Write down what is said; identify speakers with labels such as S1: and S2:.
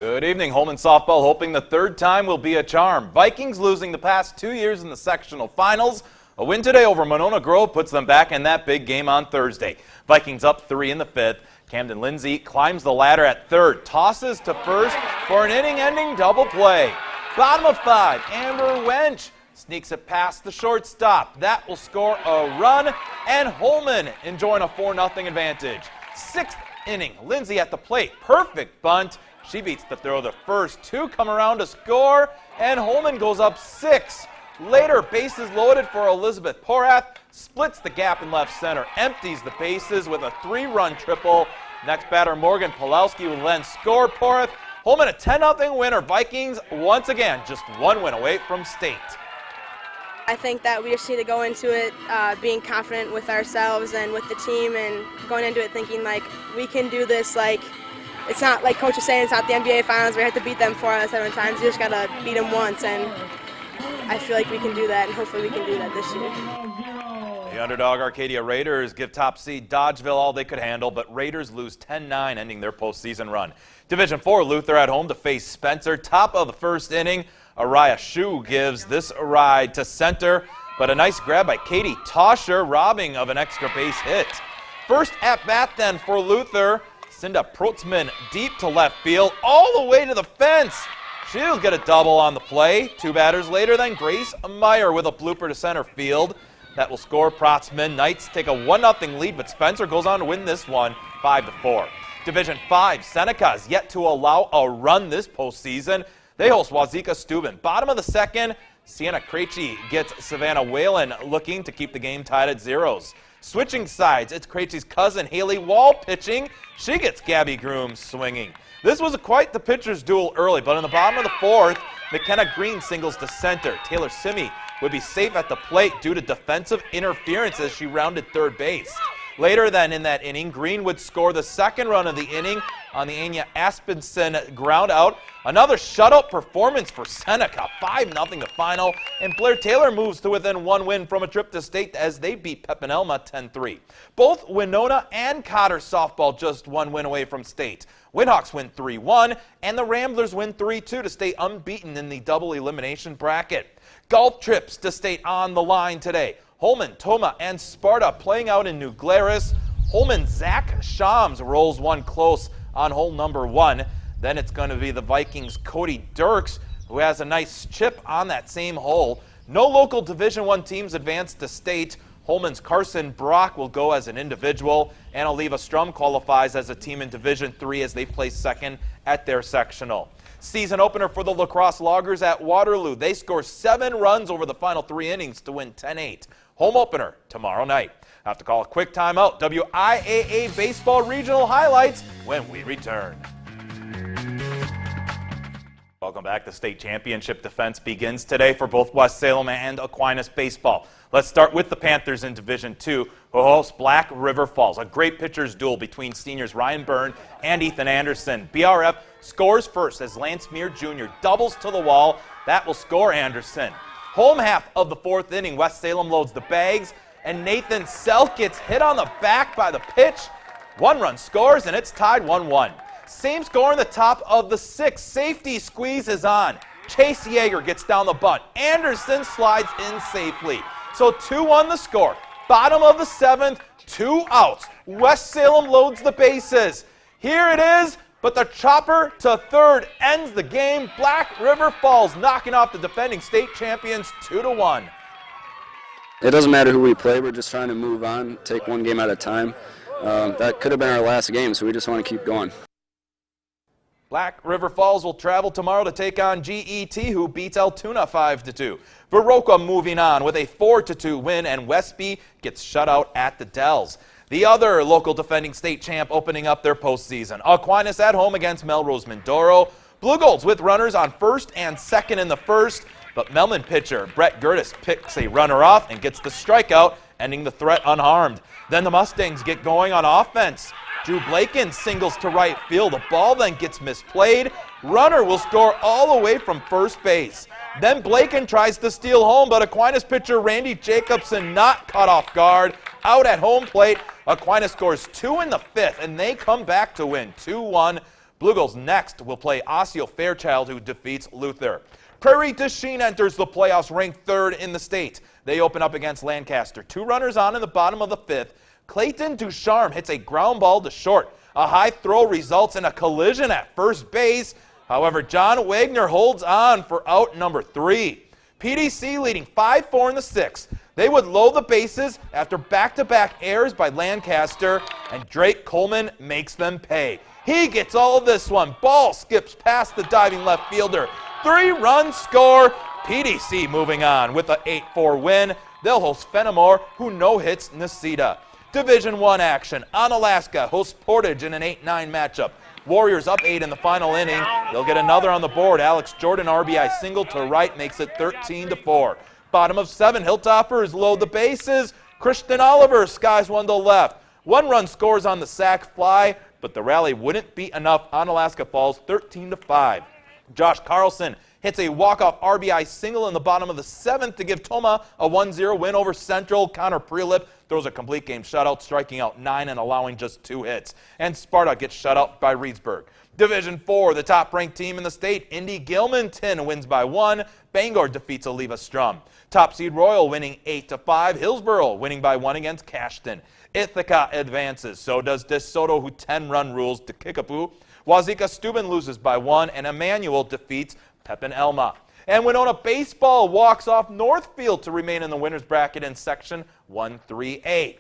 S1: Good evening. Holmen softball hoping the third time will be a charm. Vikings losing the past 2 years in the sectional finals. A win today over Monona Grove puts them back in that big game on Thursday. Vikings up 3 in the 5th. Camden Lindsay climbs the ladder at third, tosses to first for an inning-ending double play. Bottom of 5, Amber Wench sneaks it past the shortstop. That will score a run, and Holmen enjoying a 4-0 advantage. 6th inning, Lindsay at the plate, perfect bunt. She beats the throw. The first 2 come around to score, and Holmen goes up 6. Later, bases loaded for Elizabeth Porath, splits the gap in left center, empties the bases with a 3-run triple. Next batter, Morgan Pulowski, will then score. Porath. Holmen a 10-0 winner. Vikings once again just 1 win away from state.
S2: I think that we just need to go into it being confident with ourselves and with the team, and going into it thinking like we can do this. Like, it's not like Coach is saying, it's not the NBA Finals. We have to beat them 4 out of 7 times. You just got to beat them once, and I feel like we can do that, and hopefully we can do that this year.
S1: The underdog Arcadia Raiders give top seed Dodgeville all they could handle, but Raiders lose 10-9, ending their postseason run. Division 4, Luther at home to face Spencer. Top of the first inning, Araya Shu gives this a ride to center, but a nice grab by Katie Toscher, robbing of an extra base hit. First at-bat then for Luther, Cinda Protzman deep to left field, all the way to the fence. She'll get a double on the play. 2 batters later, then Grace Meyer with a blooper to center field. That will score. Protzman. Knights take a 1-0 lead, but Spencer goes on to win this one 5-4. Division 5, Seneca is yet to allow a run this postseason. They host Wazeeka Steuben. Bottom of the second, Sienna Krejci gets Savannah Whalen looking to keep the game tied at 0s. Switching sides, it's Krejci's cousin Haley Wall pitching. She gets Gabby Groom swinging. This was quite the pitcher's duel early, but in the bottom of the 4th, McKenna Green singles to center. Taylor Simi would be safe at the plate due to defensive interference as she rounded third base. Later then in that inning, Green would score the 2nd run of the inning on the Anya Aspenson ground out. Another shutout performance for Seneca, 5-0 the final, and Blair Taylor moves to within 1 win from a trip to state as they beat Pepinelma 10-3. Both Winona and Cotter softball just 1 win away from state. Windhawks win 3-1, and the Ramblers win 3-2 to stay unbeaten in the double elimination bracket. Golf trips to state on the line today. Holmen, Toma, and Sparta playing out in New Glarus. Holmen Zach Shams rolls one close on hole number 1. Then it's going to be the Vikings' Cody Dirks, who has a nice chip on that same hole. No local Division I teams advance to state. Holmen's Carson Brock will go as an individual, and Oliva Strum qualifies as a team in Division III as they place 2nd at their sectional. Season opener for the Lacrosse Loggers at Waterloo. They score 7 runs over the final 3 innings to win 10-8. Home opener tomorrow night. I have to call a quick timeout. WIAA Baseball Regional Highlights when we return. Welcome back. The state championship defense begins today for both West Salem and Aquinas baseball. Let's start with the Panthers in Division II, who host Black River Falls. A great pitcher's duel between seniors Ryan Byrne and Ethan Anderson. BRF scores first as Lance Meir Jr. doubles to the wall. That will score Anderson. Home half of the 4th inning, West Salem loads the bags, and Nathan Selk gets hit on the back by the pitch. 1 run scores, and it's tied 1-1. Same score in the top of the 6th. Safety squeeze is on. Chase Yeager gets down the bunt. Anderson slides in safely. So 2-1 the score. Bottom of the 7th, 2 outs. West Salem loads the bases. Here it is, but the chopper to third ends the game. Black River Falls knocking off the defending state champions 2-1.
S3: It doesn't matter who we play. We're just trying to move on, take 1 game at a time. That could have been our last game, so we just want to keep going.
S1: Black River Falls will travel tomorrow to take on GET, who beats Altoona 5-2. Viroqua moving on with a 4-2 win, and Westby gets shut out at the Dells. The other local defending state champ opening up their postseason. Aquinas at home against Melrose Mindoro. Blue Golds with runners on 1st and 2nd in the 1st, but Melman pitcher Brett Gertis picks a runner off and gets the strikeout, ending the threat unharmed. Then the Mustangs get going on offense. Drew Blaken singles to right field. The ball then gets misplayed. Runner will score all the way from first base. Then Blaken tries to steal home, but Aquinas pitcher Randy Jacobson not caught off guard. Out at home plate, Aquinas scores 2 in the 5th, and they come back to win 2-1. Blue Girls next will play Osseo Fairchild, who defeats Luther. Prairie du Chien enters the playoffs ranked 3rd in the state. They open up against Lancaster. 2 runners on in the bottom of the 5th. Clayton Ducharme hits a ground ball to short. A high throw results in a collision at first base. However, John Wagner holds on for out number 3. PDC leading 5-4 in the 6th. They would load the bases after back-to-back errors by Lancaster, and Drake Coleman makes them pay. He gets all of this one. Ball skips past the diving left fielder. 3-run score. PDC moving on with an 8-4 win. They'll host Fenimore, who no-hits Necedah. Division I action. Onalaska hosts Portage in an 8-9 matchup. Warriors up 8 in the final inning. They'll get another on the board. Alex Jordan RBI single to right makes it 13-4. Bottom of 7, Hilltoppers load the bases. Christian Oliver skies one to left. 1-run scores on the sac fly, but the rally wouldn't be enough. Onalaska falls 13-5. Josh Carlson hits a walk-off RBI single in the bottom of the 7th to give Toma a 1-0 win over Central. Connor Prelip throws a complete game shutout, striking out 9 and allowing just 2 hits. And Sparta gets shut out by Reedsburg. Division 4, the top-ranked team in the state, Indy Gilmanton wins by 1. Bangor defeats Oliva Strum. Top seed Royal winning 8-5. Hillsboro winning by 1 against Cashton. Ithaca advances. So does DeSoto, who 10-run rules to Kickapoo. Wazeeka Steuben loses by 1, and Emmanuel defeats Pepin Elma. And Winona Baseball walks off Northfield to remain in the winner's bracket in Section 1-3A.